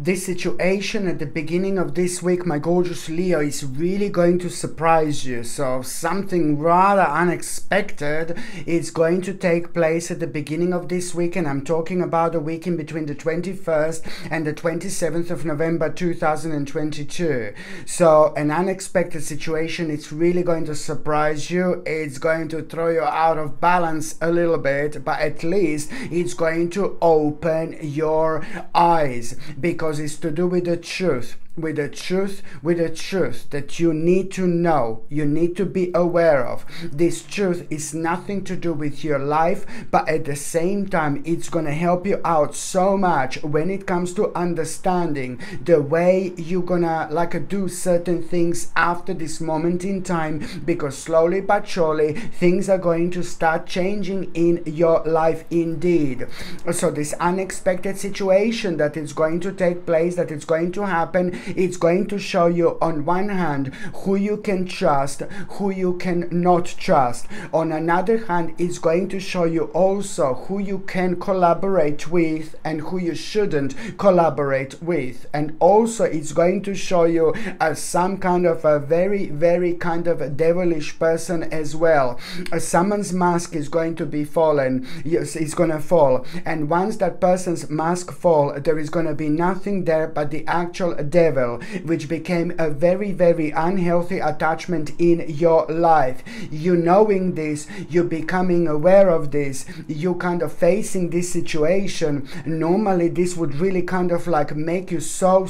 This situation at the beginning of this week, my gorgeous Leo, is really going to surprise you. So something rather unexpected is going to take place at the beginning of this week, and I'm talking about a week in between the 21st and the 27th of November 2022. So an unexpected situation, it's really going to surprise you. It's going to throw you out of balance a little bit, but at least it's going to open your eyes, because it's to do with the truth. With the truth that you need to know, you need to be aware of. This truth is nothing to do with your life, but at the same time, it's going to help you out so much when it comes to understanding the way you're gonna do certain things after this moment in time, because slowly but surely things are going to start changing in your life indeed. So this unexpected situation that is going to take place, that is going to happen, it's going to show you on one hand who you can trust, who you cannot trust. On another hand, it's going to show you also who you can collaborate with and who you shouldn't collaborate with. And also it's going to show you some kind of a very kind of a devilish person as well. Someone's mask is going to be fallen. Yes, it's going to fall. And once that person's mask fall, there is going to be nothing there but the actual devil, which became a very unhealthy attachment in your life. You knowing this, you becoming aware of this, you kind of facing this situation. Normally this would really kind of make you so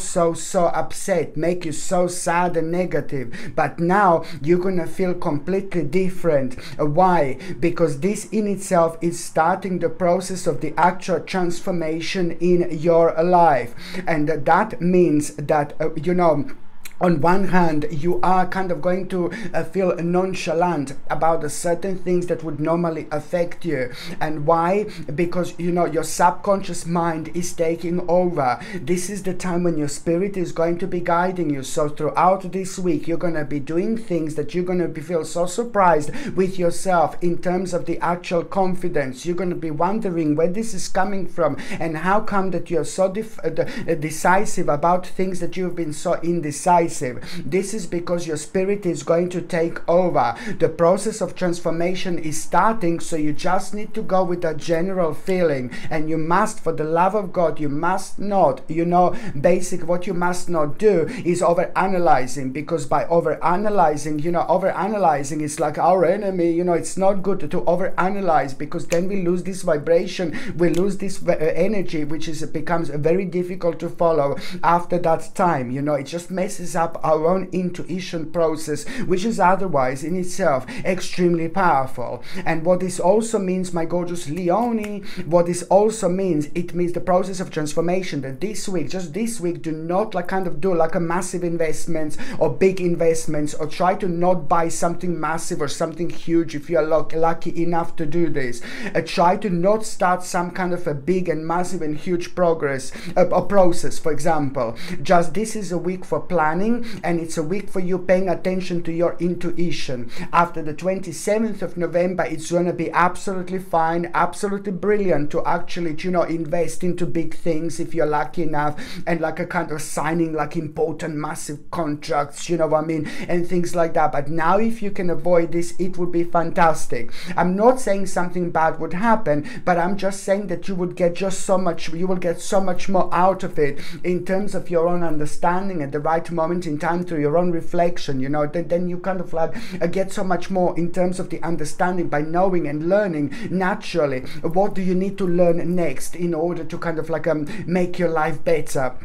upset, make you so sad and negative, but now you're gonna feel completely different. Why? Because this in itself is starting the process of the actual transformation in your life. And that means that on one hand, you are kind of going to feel nonchalant about the certain things that would normally affect you. And why? Because your subconscious mind is taking over. This is the time when your spirit is going to be guiding you. So throughout this week, you're going to be doing things that you're going to feel so surprised with yourself in terms of the actual confidence. You're going to be wondering where this is coming from, and how come that you're so decisive about things that you've been so indecisive. This is because your spirit is going to take over. The process of transformation is starting, so you just need to go with that general feeling. And you must, for the love of God, you must not, what you must not do is over-analyzing, because by over-analyzing is like our enemy. It's not good to over-analyze, because then we lose this vibration, we lose this energy, which becomes very difficult to follow after that time. It just messes up our own intuition process, which is otherwise in itself extremely powerful. And what this also means, my gorgeous Leone, it means the process of transformation, that just this week, do not do a massive investments or big investments, or try to not buy something massive or something huge if you are lucky enough to do this. Try to not start some kind of a big and massive and huge process, for example. Just this is a week for planning, and it's a week for you paying attention to your intuition. After the 27th of November, it's going to be absolutely fine, absolutely brilliant to actually, invest into big things if you're lucky enough, and a kind of signing important massive contracts, and things like that. But now if you can avoid this, it would be fantastic. I'm not saying something bad would happen, but I'm just saying that you will get so much more out of it in terms of your own understanding at the right moment in time, through your own reflection. Then you kind of get so much more in terms of the understanding by knowing and learning naturally what do you need to learn next in order to kind of make your life better.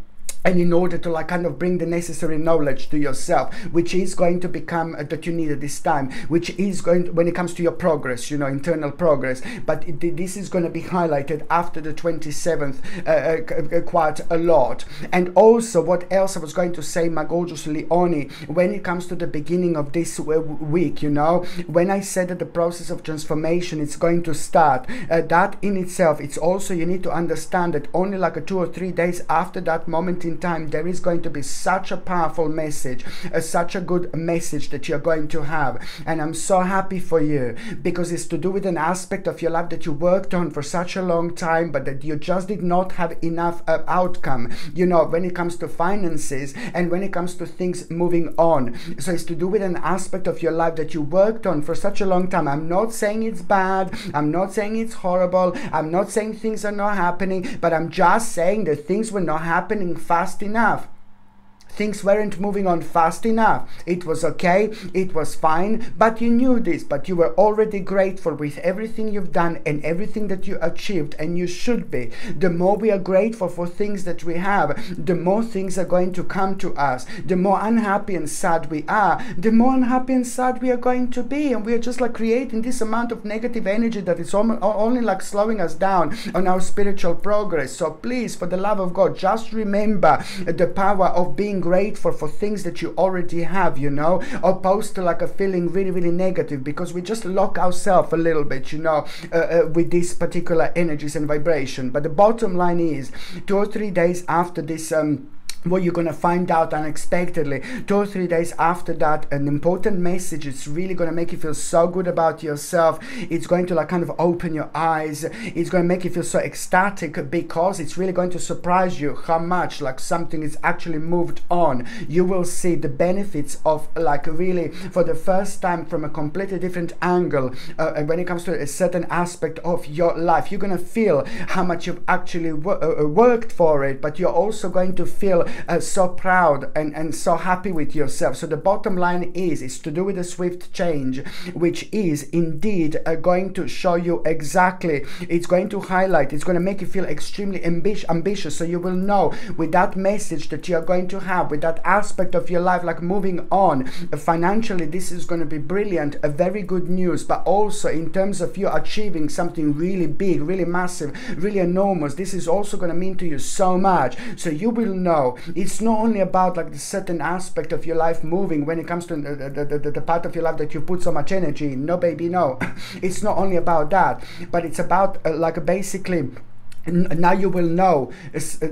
And in order to kind of bring the necessary knowledge to yourself, which is going to become that you need at this time, which is going when it comes to your progress, internal progress. But this is going to be highlighted after the 27th quite a lot. And also, what else I was going to say, my gorgeous Leone, when it comes to the beginning of this week, when I said that the process of transformation is going to start, that in itself, it's also, you need to understand that only 2 or 3 days after that moment in in time, there is going to be such a powerful message, such a good message that you're going to have. And I'm so happy for you, because it's to do with an aspect of your life that you worked on for such a long time, but that you just did not have enough outcome, you know, when it comes to finances and when it comes to things moving on. So it's to do with an aspect of your life that you worked on for such a long time. I'm not saying it's bad, I'm not saying it's horrible, I'm not saying things are not happening, but I'm just saying that things were not happening fast enough. Things weren't moving on fast enough. It was okay, it was fine, but you knew this, but you were already grateful with everything you've done and everything that you achieved, and you should be. The more we are grateful for things that we have, the more things are going to come to us. The more unhappy and sad we are, the more unhappy and sad we are going to be, and we are just like creating this amount of negative energy that is only like slowing us down on our spiritual progress. So please, for the love of God, just remember the power of being grateful for things that you already have, you know, opposed to like a feeling really, really negative, because we just lock ourselves a little bit, you know, with these particular energies and vibration. But the bottom line is, 2 or 3 days after this what you're going to find out unexpectedly, 2 or 3 days after that, an important message. It's really going to make you feel so good about yourself. It's going to like kind of open your eyes. It's going to make you feel so ecstatic, because it's really going to surprise you how much like something is actually moved on. You will see the benefits of like really for the first time from a completely different angle when it comes to a certain aspect of your life. You're going to feel how much you've actually worked for it, but you're also going to feel so proud and so happy with yourself. So the bottom line is, it's to do with a swift change, which is indeed going to show you exactly, it's going to highlight, it's going to make you feel extremely ambitious. So you will know with that message that you're going to have, with that aspect of your life, like moving on financially, this is going to be brilliant, a very good news. But also in terms of you achieving something really big, really massive, really enormous, this is also going to mean to you so much. So you will know it's not only about like the certain aspect of your life moving when it comes to the part of your life that you put so much energy in. No, baby, no. It's not only about that, but it's about like basically, now you will know,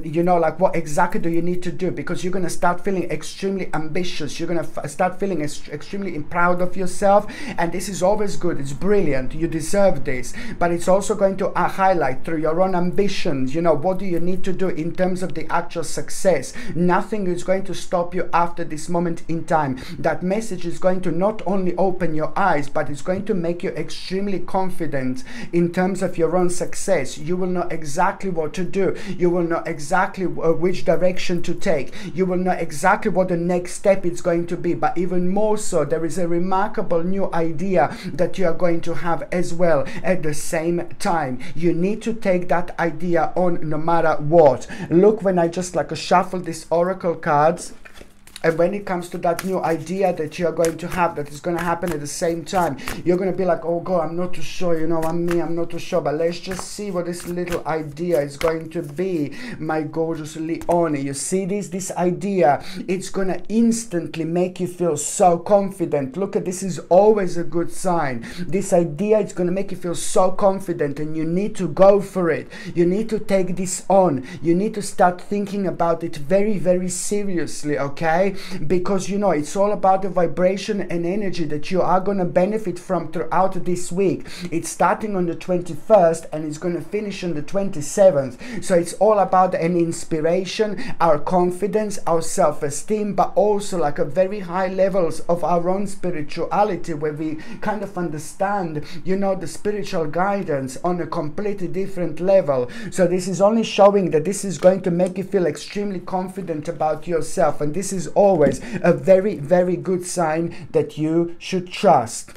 you know, like what exactly do you need to do, because you're going to start feeling extremely ambitious. You're going to start feeling extremely proud of yourself, and this is always good. It's brilliant. You deserve this. But it's also going to highlight through your own ambitions, you know, what do you need to do in terms of the actual success. Nothing is going to stop you after this moment in time. That message is going to not only open your eyes, but it's going to make you extremely confident in terms of your own success. You will know exactly what to do. You will know exactly which direction to take. You will know exactly what the next step is going to be. But even more so, there is a remarkable new idea that you are going to have as well at the same time. You need to take that idea on no matter what. Look, when I just like shuffle these oracle cards, and when it comes to that new idea that you're going to have, that is going to happen at the same time, you're going to be like, oh God, I'm not too sure, you know, I'm not too sure, but let's just see what this little idea is going to be, my gorgeous Leonie. You see this idea, it's going to instantly make you feel so confident. Look at this, is always a good sign. This idea is going to make you feel so confident, and you need to go for it. You need to take this on. You need to start thinking about it very, very seriously, okay? Because you know, it's all about the vibration and energy that you are going to benefit from throughout this week. It's starting on the 21st and it's going to finish on the 27th. So it's all about an inspiration, our confidence, our self-esteem, but also like a very high levels of our own spirituality, where we kind of understand, you know, the spiritual guidance on a completely different level. So this is only showing that this is going to make you feel extremely confident about yourself, and this is always a very, very good sign that you should trust.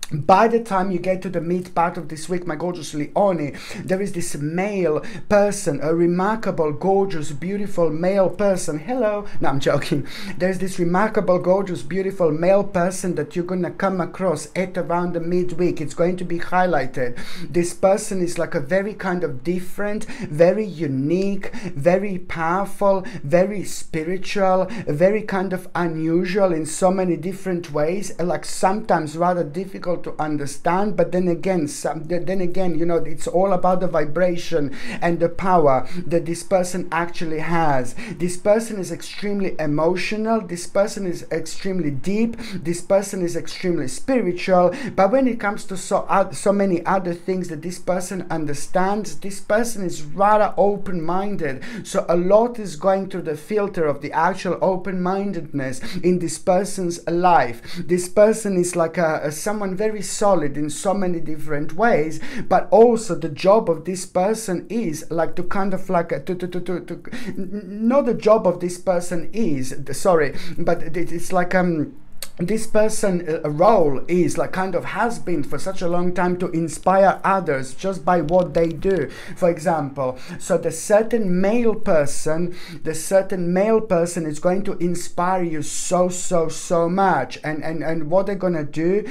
By the time you get to the mid part of this week, my gorgeous Leonie, there is this male person, a remarkable, gorgeous, beautiful male person. Hello. No, I'm joking. There's this remarkable, gorgeous, beautiful male person that you're going to come across at around the midweek. It's going to be highlighted. This person is like a very kind of different, very unique, very powerful, very spiritual, very kind of unusual in so many different ways, like sometimes rather difficult difficult to understand, but then again, you know, it's all about the vibration and the power that this person actually has. This person is extremely emotional, this person is extremely deep, this person is extremely spiritual, but when it comes to so many other things that this person understands, this person is rather open-minded. So a lot is going through the filter of the actual open-mindedness in this person's life. This person is like someone very solid in so many different ways, but also the job of this person is like to kind of like not the job of this person is, sorry, but it's like this person role is like kind of has been for such a long time to inspire others just by what they do. For example, so the certain male person is going to inspire you so much, and what they're gonna do,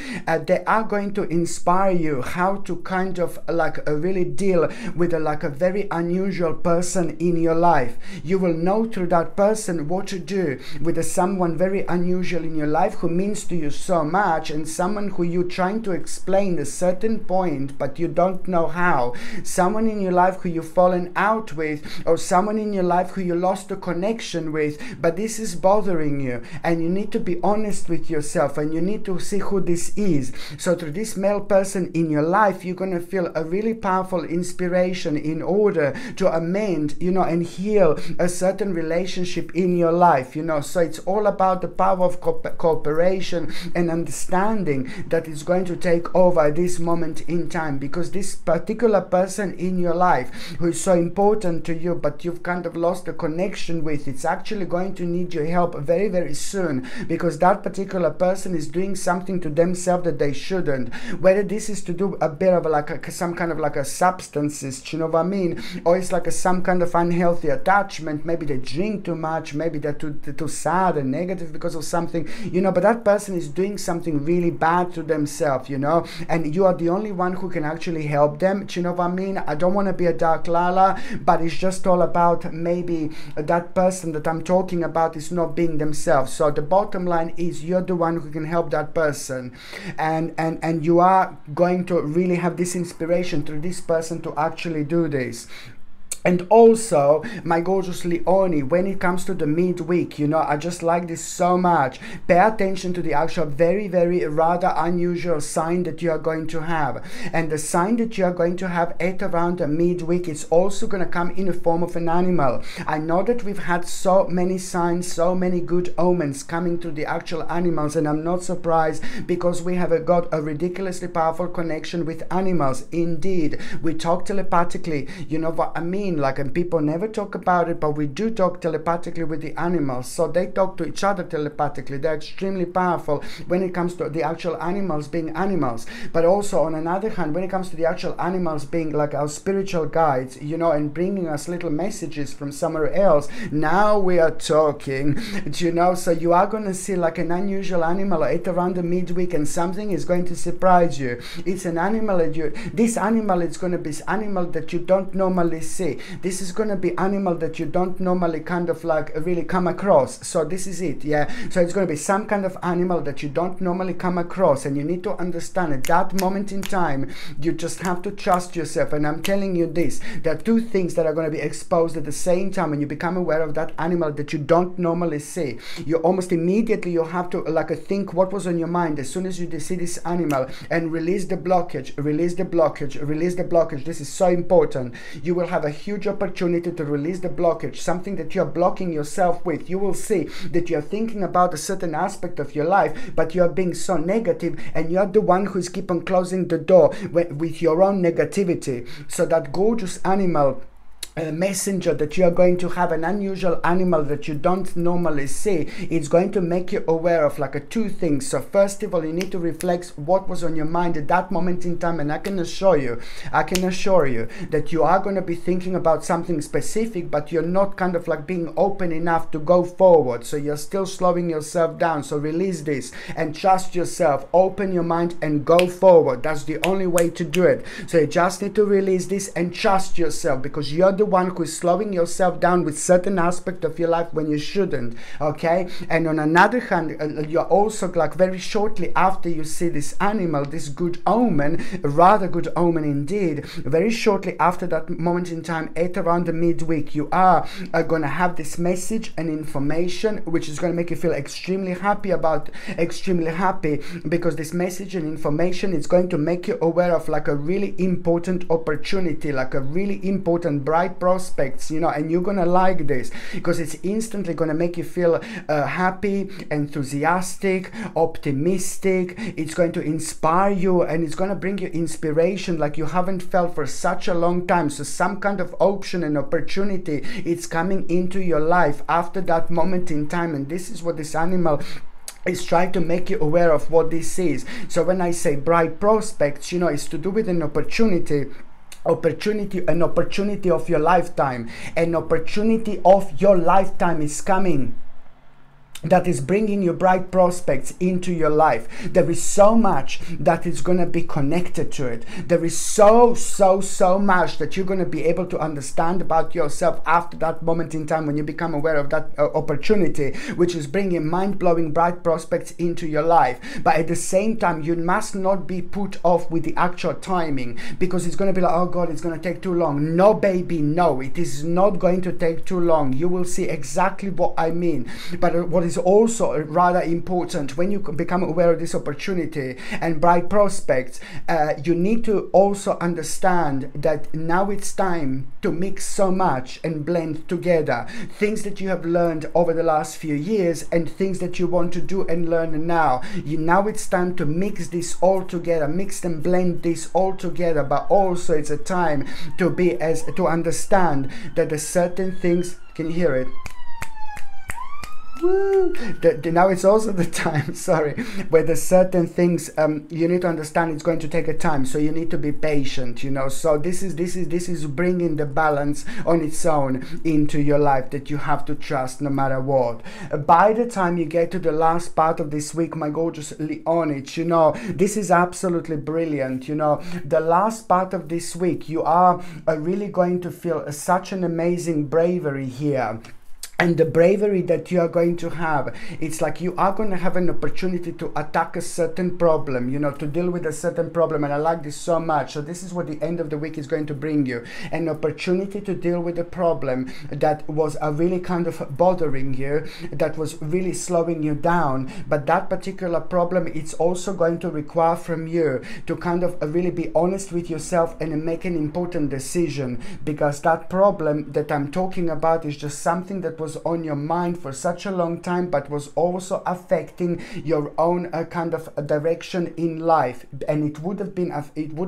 they are going to inspire you how to kind of like really deal with a very unusual person in your life. You will know through that person what to do with someone very unusual in your life who means to you so much, and someone who you're trying to explain a certain point but you don't know how. Someone in your life who you've fallen out with, or someone in your life who you lost a connection with, but this is bothering you, and you need to be honest with yourself, and you need to see who this is. So through this male person in your life, you're going to feel a really powerful inspiration in order to amend, you know, and heal a certain relationship in your life, you know. So it's all about the power of cooperation and understanding that is going to take over at this moment in time, because this particular person in your life who is so important to you but you've kind of lost the connection with, it's actually going to need your help very soon, because that particular person is doing something to themselves that they shouldn't, whether this is to do a bit of some kind of like a substances, you know what I mean, or it's like some kind of unhealthy attachment. Maybe they drink too much, maybe they're too sad and negative because of something, you know, but that person is doing something really bad to themselves, you know, and you are the only one who can actually help them. Do you know what I mean? I don't want to be a dark lala, but it's just all about maybe that person that I'm talking about is not being themselves. So the bottom line is you're the one who can help that person, and you are going to really have this inspiration through this person to actually do this. And also, my gorgeous Leonie, when it comes to the midweek, you know, I just like this so much. Pay attention to the actual very rather unusual sign that you are going to have. And the sign that you are going to have at around the midweek is also going to come in the form of an animal. I know that we've had so many signs, so many good omens coming to the actual animals, and I'm not surprised, because we have got a ridiculously powerful connection with animals. Indeed, we talk telepathically, you know what I mean? Like, and people never talk about it, but we do talk telepathically with the animals. So they talk to each other telepathically. They're extremely powerful when it comes to the actual animals being animals. But also, on another hand, when it comes to the actual animals being like our spiritual guides, you know, and bringing us little messages from somewhere else, now we are talking, you know. So you are going to see like an unusual animal at around the midweek, and something is going to surprise you. It's an animal that this animal is going to be an animal that you don't normally see. This is going to be animal that you don't normally kind of like really come across. So this is it, yeah. So it's going to be some kind of animal that you don't normally come across, and you need to understand at that moment in time, you just have to trust yourself. And I'm telling you this, there are two things that are going to be exposed at the same time when you become aware of that animal that you don't normally see. You almost immediately, you have to like think what was on your mind as soon as you see this animal, and release the blockage, release the blockage, release the blockage. This is so important. You will have a huge opportunity to release the blockage, something that you're blocking yourself with. You will see that you're thinking about a certain aspect of your life, but you're being so negative, and you're the one who's keep on closing the door with your own negativity. So that gorgeous animal messenger that you are going to have, an unusual animal that you don't normally see, it's going to make you aware of like two things. So first of all, you need to reflect what was on your mind at that moment in time, and I can assure you that you are going to be thinking about something specific, but you're not kind of like being open enough to go forward. So you're still slowing yourself down. So release this and trust yourself, open your mind and go forward. That's the only way to do it. So you just need to release this and trust yourself, because you're the one who is slowing yourself down with certain aspect of your life when you shouldn't, okay? And on another hand, you're also like very shortly after you see this animal, this good omen, a rather good omen indeed, very shortly after that moment in time, at around the midweek, you are going to have this message and information which is going to make you feel extremely happy because this message and information is going to make you aware of like a really important opportunity, like a really important bright prospects, you know, and you're going to like this because it's instantly going to make you feel happy, enthusiastic, optimistic. It's going to inspire you and it's going to bring you inspiration like you haven't felt for such a long time. So some kind of option and opportunity, it's coming into your life after that moment in time, and this is what this animal is trying to make you aware of what this is. So when I say bright prospects, you know, it's to do with an opportunity of your lifetime. An opportunity of your lifetime is coming that is bringing you bright prospects into your life. There is so much that is going to be connected to it. There is so much that you're going to be able to understand about yourself after that moment in time when you become aware of that opportunity, which is bringing mind-blowing bright prospects into your life. But at the same time, you must not be put off with the actual timing, because it's going to be like, oh God, it's going to take too long. No, baby, no, it is not going to take too long. You will see exactly what I mean. But what is also rather important when you become aware of this opportunity and bright prospects, you need to also understand that now it's time to mix so much and blend together things that you have learned over the last few years and things that you want to do and learn now. Now it's time to mix this all together, mix and blend this all together, but also it's a time to understand that there's certain things. Can you hear it? Woo! Now it's also the time, sorry, where there's certain things you need to understand it's going to take a time, so you need to be patient, you know. So this is bringing the balance on its own into your life that you have to trust no matter what. By the time you get to the last part of this week, my gorgeous Leonich, you know, this is absolutely brilliant. You know, the last part of this week, you are really going to feel such an amazing bravery here. And the bravery that you are going to have, it's like you are going to have an opportunity to attack a certain problem, you know, to deal with a certain problem. And I like this so much. So this is what the end of the week is going to bring you. An opportunity to deal with a problem that was really kind of bothering you, that was really slowing you down. But that particular problem, it's also going to require from you to kind of really be honest with yourself and make an important decision. Because that problem that I'm talking about is just something that was on your mind for such a long time, but was also affecting your own kind of direction in life. And it would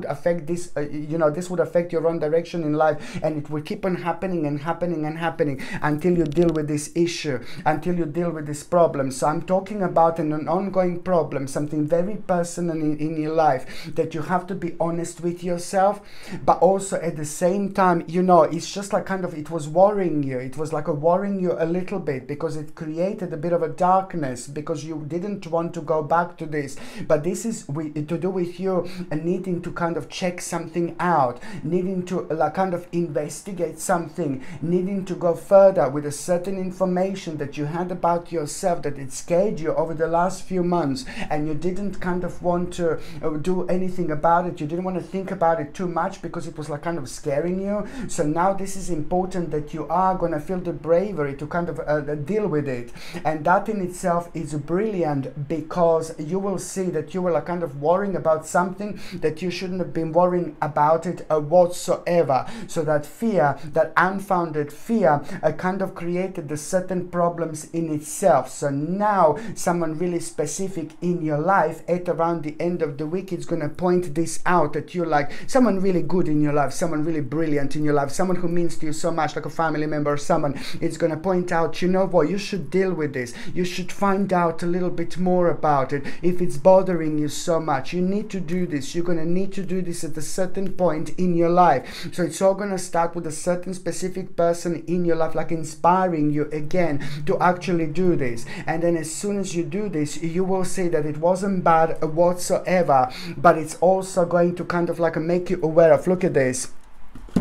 affect this, you know, this would affect your own direction in life, and it will keep on happening and happening and happening until you deal with this issue, until you deal with this problem. So I'm talking about an ongoing problem, something very personal in your life that you have to be honest with yourself, but also at the same time, you know, it's just like kind of, it was worrying you. It was like worrying you a little bit because it created a bit of a darkness because you didn't want to go back to this. But this is to do with you needing to kind of check something out, needing to like kind of investigate something, needing to go further with a certain information that you had about yourself that it scared you over the last few months, and you didn't kind of want to do anything about it. You didn't want to think about it too much because it was like kind of scaring you. So now this is important that you are going to feel the bravery to kind of deal with it, and that in itself is brilliant because you will see that you were like kind of worrying about something that you shouldn't have been worrying about it whatsoever. So that fear, that unfounded fear, kind of created the certain problems in itself. So now someone really specific in your life at around the end of the week is going to point this out, that you're like someone really good in your life, someone really brilliant in your life, someone who means to you so much, like a family member or someone. It's going to point out, you know what, you should deal with this. You should find out a little bit more about it. If it's bothering you so much, you need to do this. You're going to need to do this at a certain point in your life. So it's all going to start with a certain specific person in your life, like inspiring you again to actually do this. And then as soon as you do this, you will see that it wasn't bad whatsoever, but it's also going to kind of like make you aware of, look at this.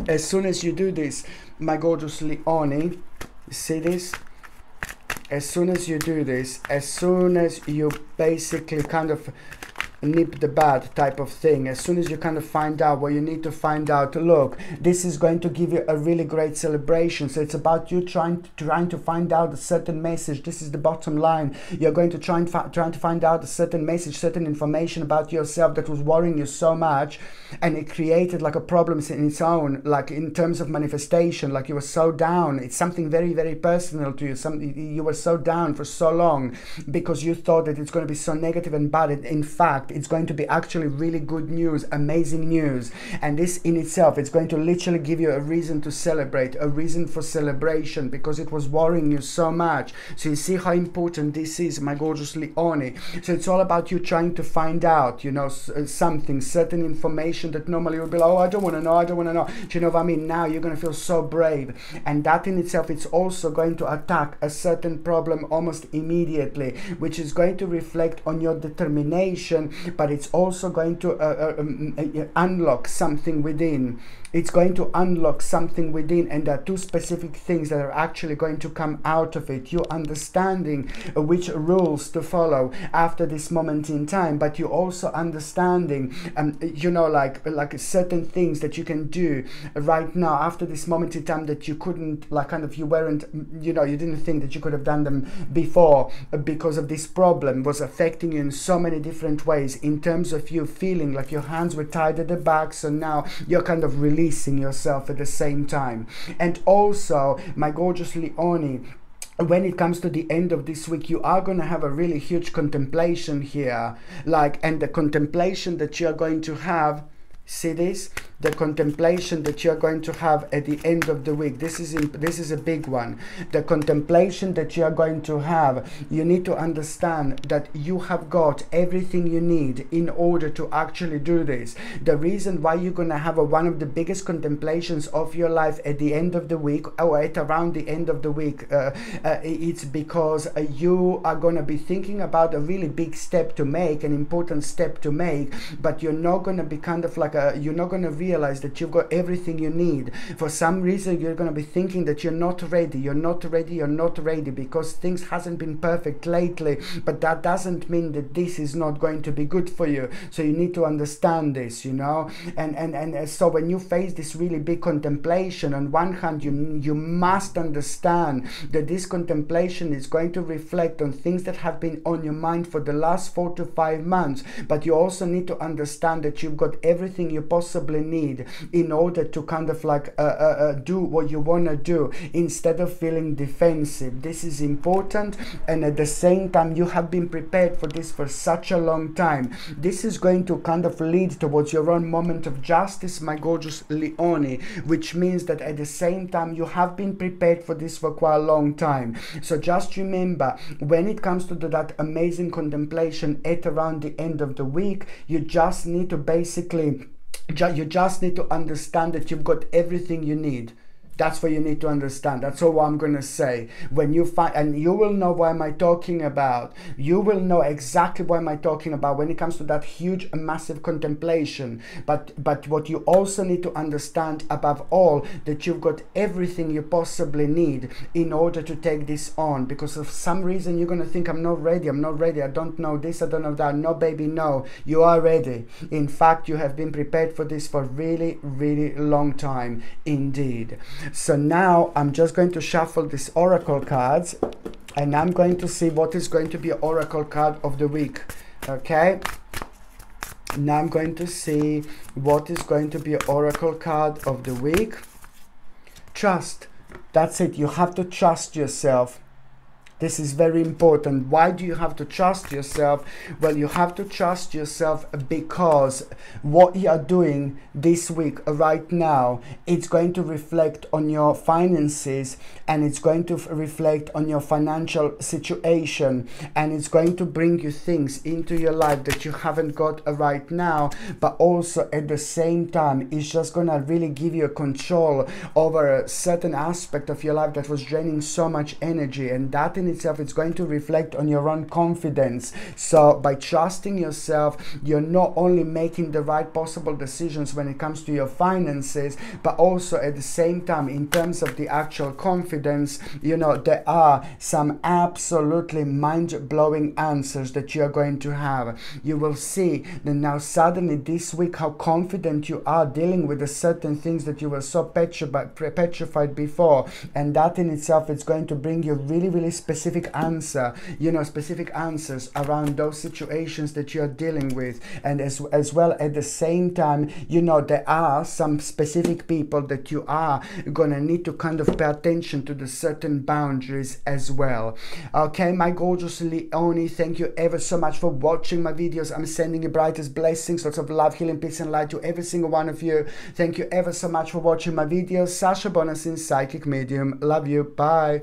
As soon as you do this, my gorgeous Leonie, see this? As soon as you do this, as soon as you basically kind of nip the bud type of thing, as soon as you kind of find out what you need to find out, look, this is going to give you a really great celebration. So it's about you trying to find out a certain message. This is the bottom line. You're going to trying to find out a certain message, certain information about yourself that was worrying you so much, and it created like a problem in its own, like in terms of manifestation, like you were so down. It's something very, very personal to you. You were so down for so long because you thought that it's going to be so negative and bad. In fact, it's going to be actually really good news, amazing news. And this in itself, it's going to literally give you a reason to celebrate, a reason for celebration, because it was worrying you so much. So you see how important this is, my gorgeous Leonie. So it's all about you trying to find out, you know, something, certain information that normally would be like, oh, I don't want to know, I don't want to know. Do you know what I mean? Now you're going to feel so brave. And that in itself, it's also going to attack a certain problem almost immediately, which is going to reflect on your determination, but it's also going to unlock something within. It's going to unlock something within, and there are two specific things that are actually going to come out of it. You understanding which rules to follow after this moment in time, but you also understanding, you know, like certain things that you can do right now after this moment in time that you couldn't, like kind of you weren't, you know, you didn't think that you could have done them before because of this problem was affecting you in so many different ways, in terms of you feeling like your hands were tied at the back. So now you're kind of releasing yourself at the same time. And also, my gorgeous Leonie, when it comes to the end of this week, you are going to have a really huge contemplation here, like, and the contemplation that you're going to have, see this, the contemplation that you're going to have at the end of the week, this is a big one. The contemplation that you're going to have, you need to understand that you have got everything you need in order to actually do this. The reason why you're going to have one of the biggest contemplations of your life at the end of the week, or at around the end of the week, it's because you are going to be thinking about a really big step to make, an important step to make, but you're not going to be kind of like you're not going to realize that you've got everything you need. For some reason, you're going to be thinking that you're not ready, because things hasn't been perfect lately, but that doesn't mean that this is not going to be good for you. So you need to understand this, you know, and so when you face this really big contemplation, on one hand, you must understand that this contemplation is going to reflect on things that have been on your mind for the last 4 to 5 months, but you also need to understand that you've got everything you possibly need in order to kind of like do what you want to do, instead of feeling defensive. This is important, and at the same time, you have been prepared for this for such a long time. This is going to kind of lead towards your own moment of justice, my gorgeous Leonie, which means that at the same time, you have been prepared for this for quite a long time. So just remember, when it comes to that amazing contemplation at around the end of the week, you just need to basically you just need to understand that you've got everything you need. That's what you need to understand. That's all I'm going to say. When you find, and you will know what am I talking about. You will know exactly what am I talking about when it comes to that huge, massive contemplation. But what you also need to understand above all, that you've got everything you possibly need in order to take this on. Because of some reason, you're going to think, I'm not ready, I don't know this, I don't know that. No, baby, no. You are ready. In fact, you have been prepared for this for a really, really long time indeed. So now I'm just going to shuffle these oracle cards, and I'm going to see what is going to be an oracle card of the week. Okay, now I'm going to see what is going to be an oracle card of the week. Trust. That's it. You have to trust yourself. This is very important. Why do you have to trust yourself? Well, you have to trust yourself because what you are doing this week, right now, it's going to reflect on your finances, and it's going to reflect on your financial situation, and it's going to bring you things into your life that you haven't got right now, but also at the same time, it's just going to really give you a control over a certain aspect of your life that was draining so much energy, and that in in itself is going to reflect on your own confidence. So by trusting yourself, you're not only making the right possible decisions when it comes to your finances, but also at the same time, in terms of the actual confidence, you know, there are some absolutely mind-blowing answers that you're going to have. You will see that now suddenly this week how confident you are dealing with the certain things that you were so petrified before, and that in itself is going to bring you really specific answer, you know, specific answers around those situations that you're dealing with. And as well at the same time, you know, there are some specific people that you are gonna need to kind of pay attention to the certain boundaries as well. Okay, my gorgeous Leonie, thank you ever so much for watching my videos. I'm sending you brightest blessings, lots of love, healing, peace and light to every single one of you. Thank you ever so much for watching my videos. Sasha Bonasin, psychic medium. Love you. Bye.